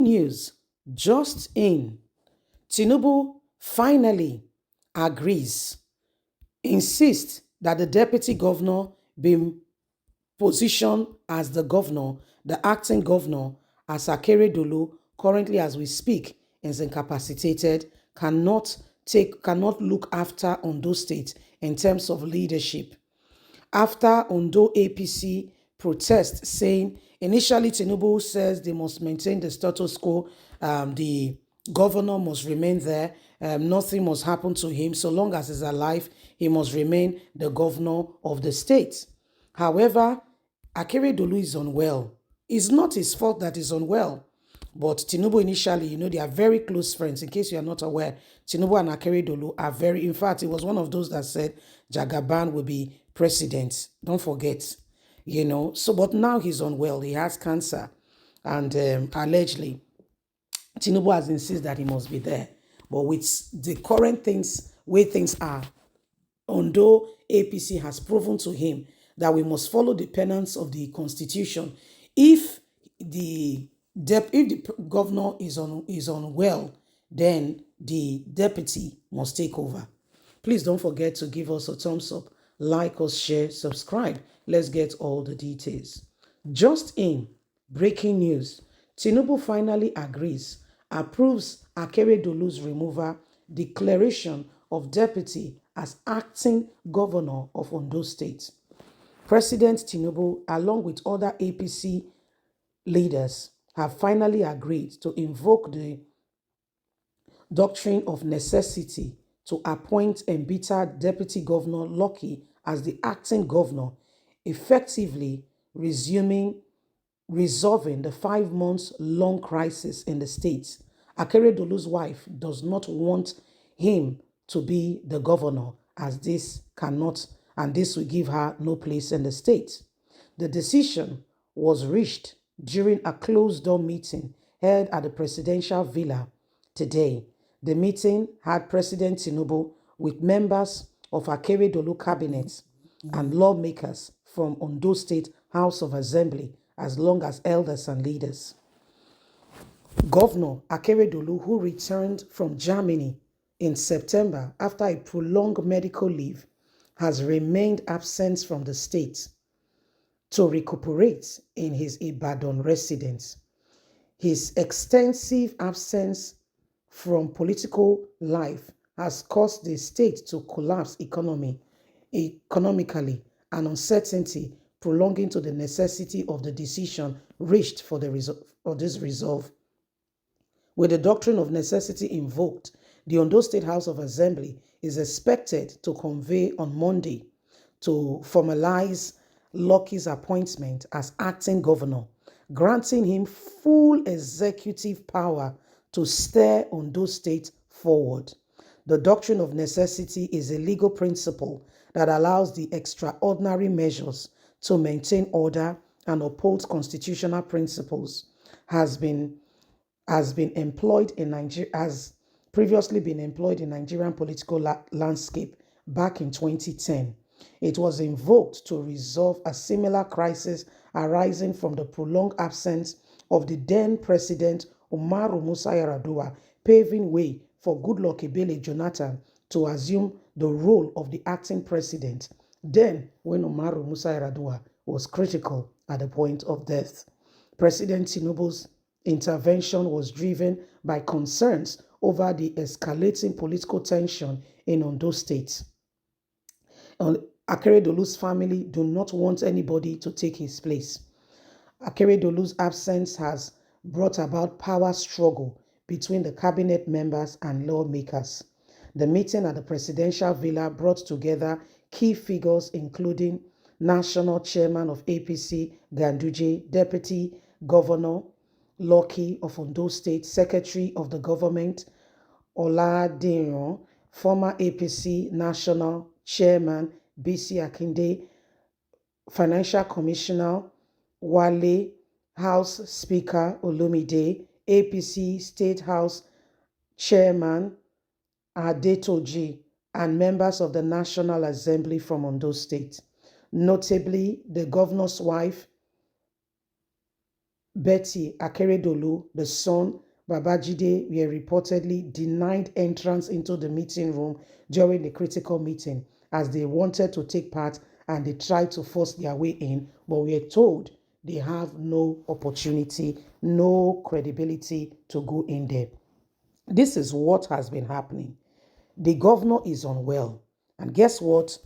News just in. Tinubu finally agrees, insists that the deputy governor be positioned as the governor, the acting governor, as Akeredolu, currently as we speak, is incapacitated, cannot look after Ondo State in terms of leadership. After Ondo APC protest saying initially Tinubu says they must maintain the status quo, the governor must remain there, nothing must happen to him. So long as he's alive, he must remain the governor of the state. However, Akeredolu is unwell. It's not his fault that he's unwell. But Tinubu initially, they are very close friends. In case you are not aware, Tinubu and Akeredolu are very, in fact, he was one of those that said Jagaban will be president. Don't forget, So, but now he's unwell. He has cancer. And allegedly, Tinubu has insisted that he must be there. But with the current way things are, Ondo APC has proven to him that we must follow the penance of the constitution. If the governor is unwell, then the deputy must take over. Please don't forget to give us a thumbs up, like us, share, subscribe. Let's get all the details. Just in, breaking news. Tinubu finally agrees, approves Akeredolu's removal, declaration of deputy as acting governor of Ondo State. President Tinubu, along with other APC leaders, have finally agreed to invoke the doctrine of necessity to appoint embittered Deputy Governor Lucky as the acting governor, effectively resolving the 5 months long crisis in the state. Akeredolu's wife does not want him to be the governor, as this will give her no place in the state. The decision was reached during a closed-door meeting held at the presidential villa today. The meeting had President Tinubu with members of Akeredolu cabinet and lawmakers from Ondo State House of Assembly, as long as elders and leaders. Governor Akeredolu, who returned from Germany in September after a prolonged medical leave, has remained absent from the state to recuperate in his Ibadan residence. His extensive absence from political life has caused the state to collapse economically, and uncertainty prolonging to the necessity of the decision reached for this resolve. With the doctrine of necessity invoked, the Ondo State House of Assembly is expected to convene on Monday to formalize Lucky's appointment as acting governor, granting him full executive power to steer Ondo State forward. The doctrine of necessity is a legal principle that allows the extraordinary measures to maintain order and uphold constitutional principles, has previously been employed in Nigerian political landscape back in 2010. It was invoked to resolve a similar crisis arising from the prolonged absence of the then president Umaru Musa Yar'Adua, paving way for Goodluck Ebele Jonathan to assume the role of the acting president, then when Umaru Musa Yar'Adua was critical at the point of death. President Tinubu's intervention was driven by concerns over the escalating political tension in Ondo State. Akeredolu's family do not want anybody to take his place. Akeredolu's absence has brought about power struggle between the cabinet members and lawmakers. The meeting at the presidential villa brought together key figures including National Chairman of APC, Ganduje, Deputy Governor Lucky of Ondo State, Secretary of the Government, Oladiran, former APC National Chairman, BC Akinde, Financial Commissioner, Wale, House Speaker, Olumide, APC State House Chairman, Adetoji, and members of the National Assembly from Ondo State. Notably, the governor's wife, Betty Akeredolu, the son, Babajide, were reportedly denied entrance into the meeting room during the critical meeting as they wanted to take part and they tried to force their way in, but we are told they have no opportunity, no credibility to go in there. This is what has been happening. The governor is unwell. And guess what?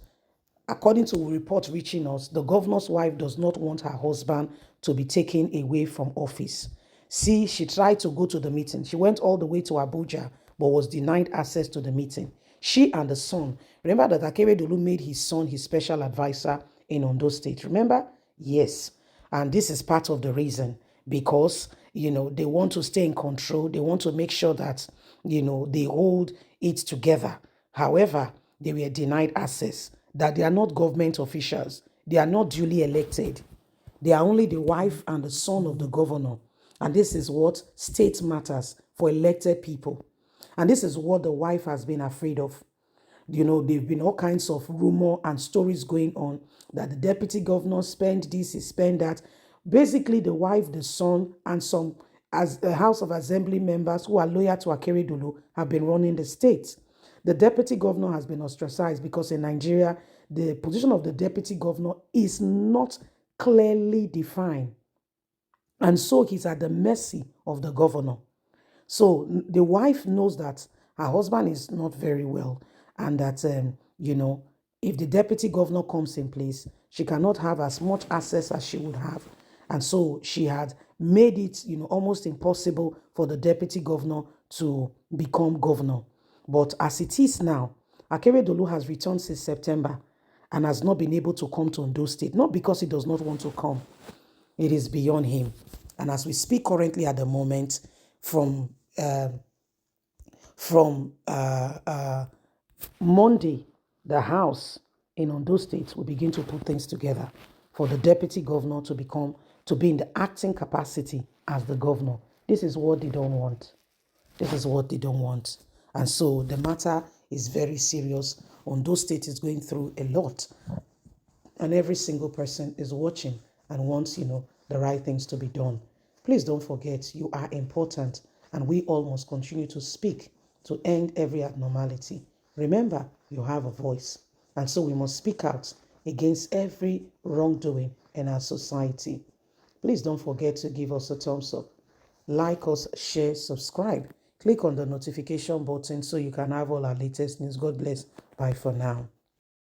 According to a report reaching us, the governor's wife does not want her husband to be taken away from office. See, she tried to go to the meeting. She went all the way to Abuja, but was denied access to the meeting. She and the son. Remember that Akeredolu made his son his special advisor in Ondo State. Remember? Yes. And this is part of the reason because, they want to stay in control. They want to make sure that, they hold it together. However, they were denied access, that they are not government officials. They are not duly elected. They are only the wife and the son of the governor. And this is what state matters for elected people. And this is what the wife has been afraid of. There've been all kinds of rumor and stories going on that the deputy governor spent this, he spent that. Basically, the wife, the son, and some as a House of Assembly members who are loyal to Akeredolu have been running the state. The deputy governor has been ostracized because in Nigeria, the position of the deputy governor is not clearly defined. And so he's at the mercy of the governor. So the wife knows that her husband is not very well and that, if the deputy governor comes in place, she cannot have as much access as she would have. And so she had made it, almost impossible for the deputy governor to become governor. But as it is now, Akeredolu has returned since September and has not been able to come to Ondo State, not because he does not want to come. It is beyond him. And as we speak currently at the moment, from Monday, the House in Ondo State will begin to put things together for the deputy governor to be in the acting capacity as the governor. This is what they don't want. This is what they don't want. And so the matter is very serious. Ondo State is going through a lot. And every single person is watching and wants, the right things to be done. Please don't forget, you are important. And we all must continue to speak to end every abnormality. Remember, you have a voice. And so we must speak out against every wrongdoing in our society. Please don't forget to give us a thumbs up. Like us, share, subscribe. Click on the notification button so you can have all our latest news. God bless. Bye for now.